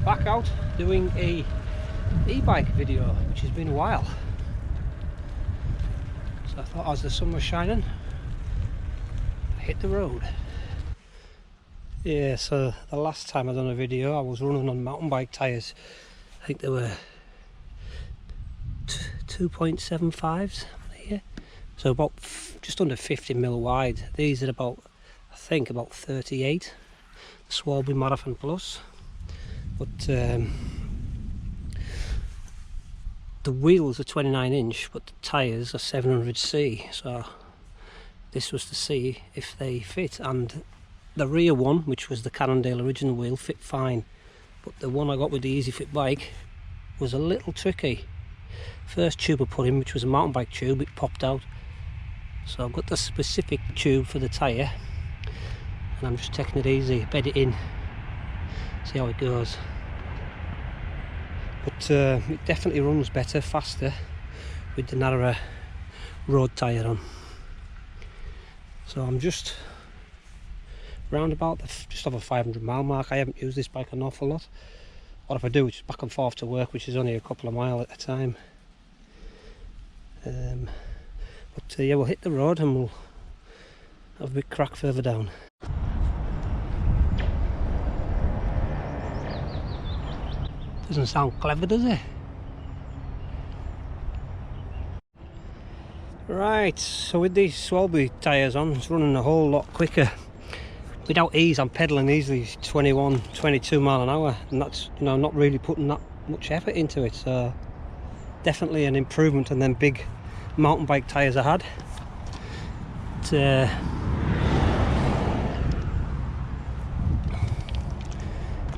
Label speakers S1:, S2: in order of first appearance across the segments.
S1: back out doing a e-bike video, which has been a while. So I thought, as the sun was shining, I hit the road. Yeah, so the last time I done a video I was running on mountain bike tyres. I think they were 2.75s here, so about just under 50mm wide. These are about, I think, about 38, Swarby Marathon Plus. But the wheels are 29-inch, but the tyres are 700C, so this was to see if they fit. And the rear one, which was the Cannondale original wheel, fit fine, but the one I got with the Easi-Fit bike was a little tricky. First tube I put in, which was a mountain bike tube, it popped out, so I've got the specific tube for the tyre, and I'm just taking it easy, bed it in, see how it goes. But it definitely runs better, faster with the narrower road tyre on. So I'm just round about the just over 500-mile mark. I haven't used this bike an awful lot. What if I do, it's back and forth to work, which is only a couple of miles at a time. But yeah, we'll hit the road and we'll have a bit crack further down. Doesn't sound clever, does it? Right, so with these Swarby tyres on, it's running a whole lot quicker. Without ease, I'm pedalling easily 21, 22 mile an hour, and that's, you know, not really putting that much effort into it. So definitely an improvement on them big mountain bike tyres I had. But,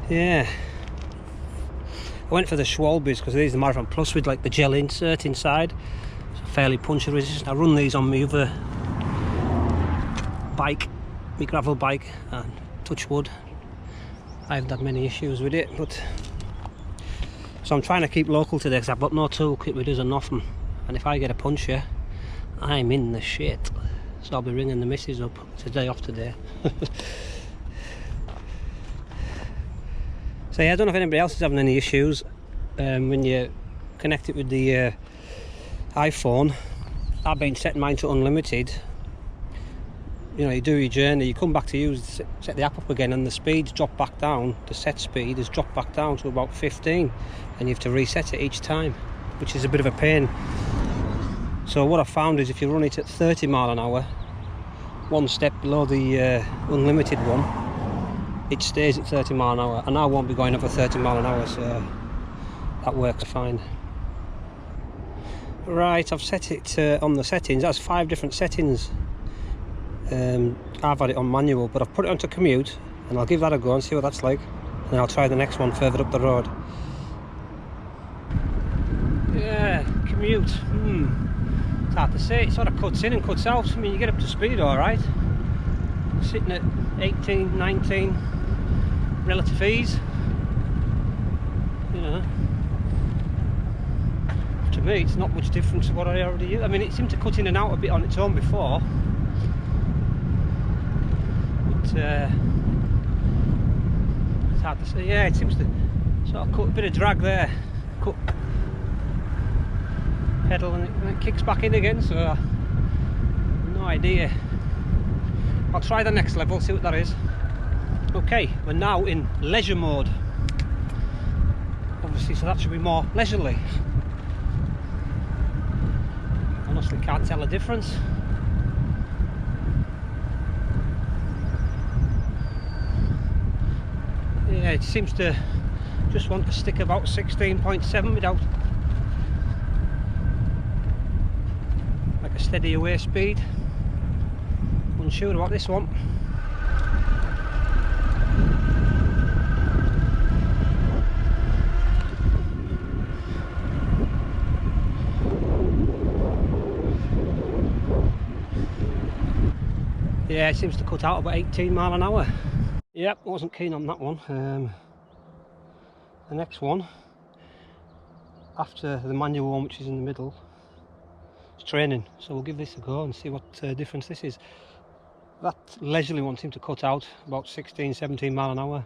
S1: yeah, I went for the Schwalbes because these are the Marathon Plus with like the gel insert inside, so fairly puncture resistant. I run these on my other bike, my gravel bike, and touch wood, I haven't had many issues with it. But so I'm trying to keep local today because I've got no toolkit with us or nothing, and if I get a puncture I'm in the shit. So I'll be ringing the missus up. It's a day off today. So yeah, I don't know if anybody else is having any issues when you connect it with the iPhone. I've been setting mine to unlimited. You know, you do your journey, you come back to use, set the app up again, and the speed's dropped back down. The set speed has dropped back down to about 15, and you have to reset it each time, which is a bit of a pain. So what I found is if you run it at 30 mile an hour, one step below the unlimited one, it stays at 30 mile an hour, and I won't be going over 30 mile an hour, so that works fine. Right, I've set it on the settings. That's 5 different settings. I've had it on manual, but I've put it onto commute, and I'll give that a go and see what that's like, and I'll try the next one further up the road. Yeah, commute, it's hard to say. It sort of cuts in and cuts out. I mean, you get up to speed alright, sitting at 18, 19 relative ease, you know. To me it's not much different to what I already use. I mean, it seemed to cut in and out a bit on its own before, but it's hard to say. Yeah, it seems to sort of cut a bit of drag there, cut pedal, and it kicks back in again, so no idea. I'll try the next level, see what that is. Okay, we're now in leisure mode, obviously, so that should be more leisurely. Honestly can't tell the difference. Yeah, it seems to just want to stick about 16.7 without like a steady away speed. Unsure about this one. Yeah, it seems to cut out about 18 mile an hour. Yep, wasn't keen on that one. The next one, after the manual one, which is in the middle, is training. So we'll give this a go and see what difference this is. That leisurely one seemed to cut out about 16, 17 mile an hour.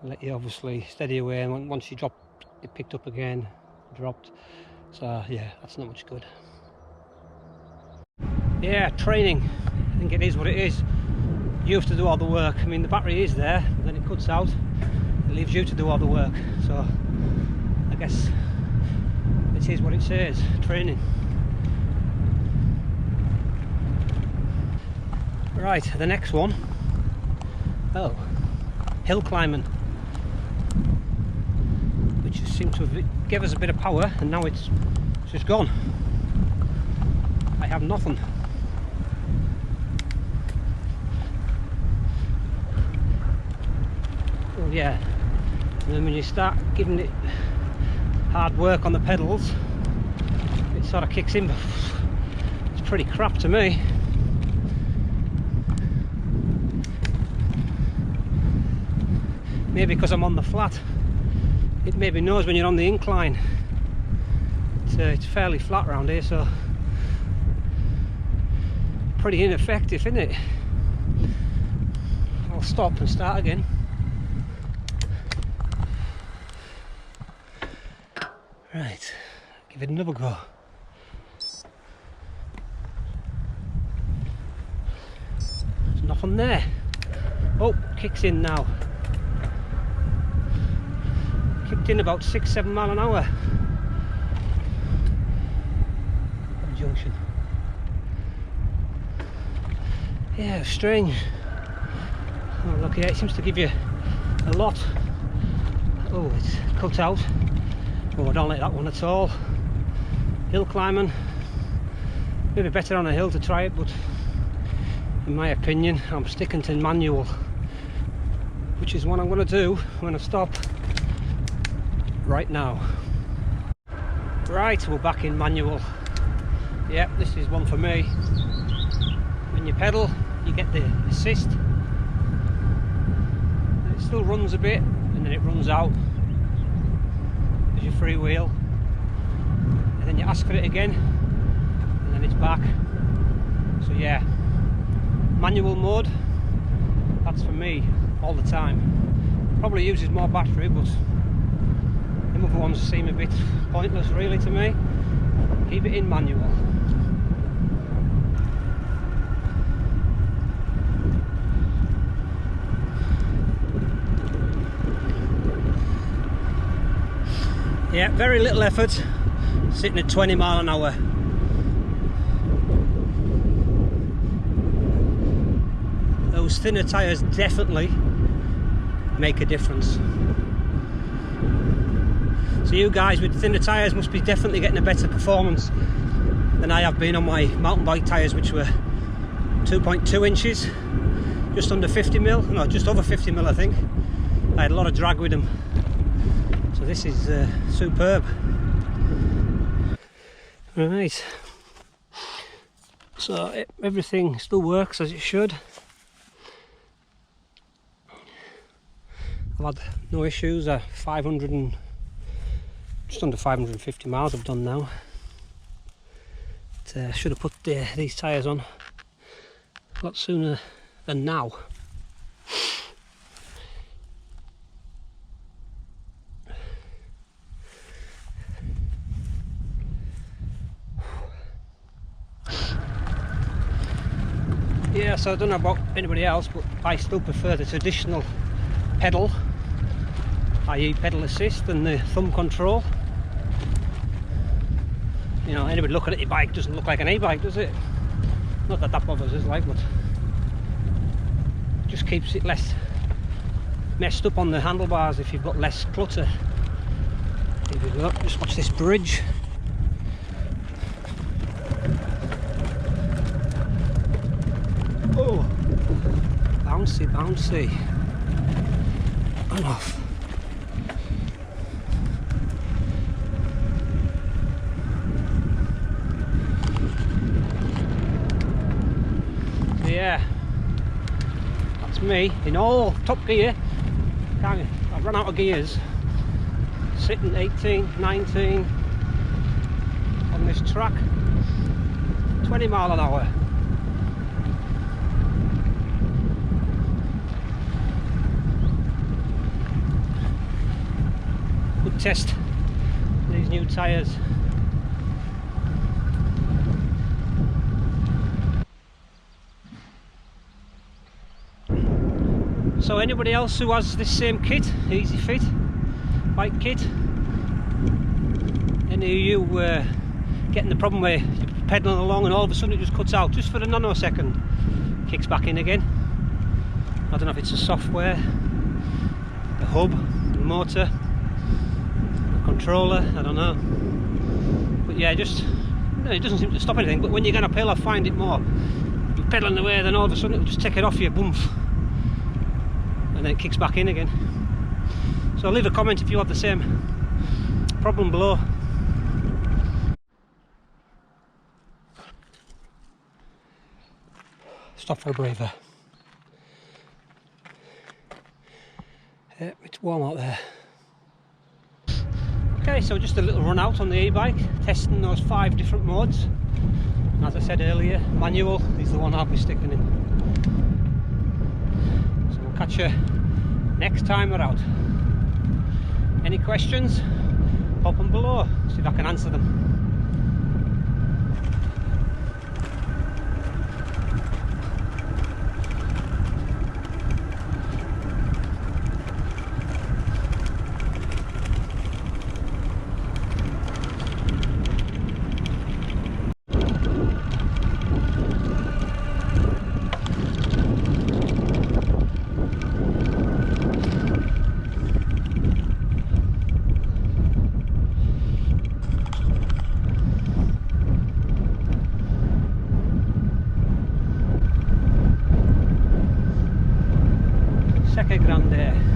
S1: let you obviously steady away, and once you dropped, it picked up again, dropped. So yeah, that's not much good. Yeah, training, I think it is what it is. You have to do all the work. I mean, the battery is there, but then it cuts out, it leaves you to do all the work. So I guess it is what it says, training. Right, the next one, oh, hill climbing, which seems to have given us a bit of power, and now it's just gone. I have nothing. Well, yeah, and then when you start giving it hard work on the pedals, it sort of kicks in. It's pretty crap to me. Maybe because I'm on the flat, it maybe knows when you're on the incline. It's fairly flat around here, so pretty ineffective, isn't it? I'll stop and start again. Right, give it another go. There's nothing there. Oh, kicks in now. Kicked in about 6-7 miles an hour. Junction. Yeah, strange. Oh, look here, it seems to give you a lot. Oh, it's cut out. Oh, I don't like that one at all. Hill climbing. Maybe better on a hill to try it, but in my opinion, I'm sticking to manual, which is what I'm going to do when I stop right now. Right, we're back in manual. Yep, this is one for me. When you pedal, you get the assist. And it still runs a bit, and then it runs out as your free wheel. And then you ask for it again, and then it's back. So yeah, manual mode, that's for me all the time. Probably uses more battery, but them other ones seem a bit pointless really to me. Keep it in manual. Yeah, very little effort, sitting at 20 miles an hour. Those thinner tyres definitely make a difference. So you guys with thinner tyres must be definitely getting a better performance than I have been on my mountain bike tyres, which were 2.2 inches, just under 50 mil, no, just over 50 mil I think. I had a lot of drag with them. So this is superb. Right, so everything still works as it should. I've had no issues. 500 and just under 550 miles I've done now. But, should have put these tyres on a lot sooner than now. Yeah, so I don't know about anybody else, but I still prefer the traditional pedal, i.e. pedal assist, and the thumb control. You know, anybody looking at your bike doesn't look like an e-bike, does it? Not that that bothers us, like, but just keeps it less messed up on the handlebars if you've got less clutter. Here we go, just watch this bridge. Oh, bouncy, bouncy. And off. So yeah, that's me in all top gear. I've run out of gears. Sitting 18, 19 on this track, 20 miles an hour. quick test these new tyres. So anybody else who has this same kit, Easi-Fit bike kit, any of you getting the problem where you're pedalling along and all of a sudden it just cuts out just for a nanosecond, kicks back in again. I don't know if it's the software, the hub, the motor, the controller, I don't know. But yeah, just it doesn't seem to stop anything, but when you're going uphill I find it more. You're pedaling away, then all of a sudden it'll just take it off you, boom, and then it kicks back in again. So leave a comment if you have the same problem below. Stop for a breather. It's warm out there. Okay, so just a little run out on the e-bike, testing those 5 different modes. And as I said earlier, manual is the one I'll be sticking in. So we'll catch you next time we're out. Any questions? Pop them below, see if I can answer them. Grande.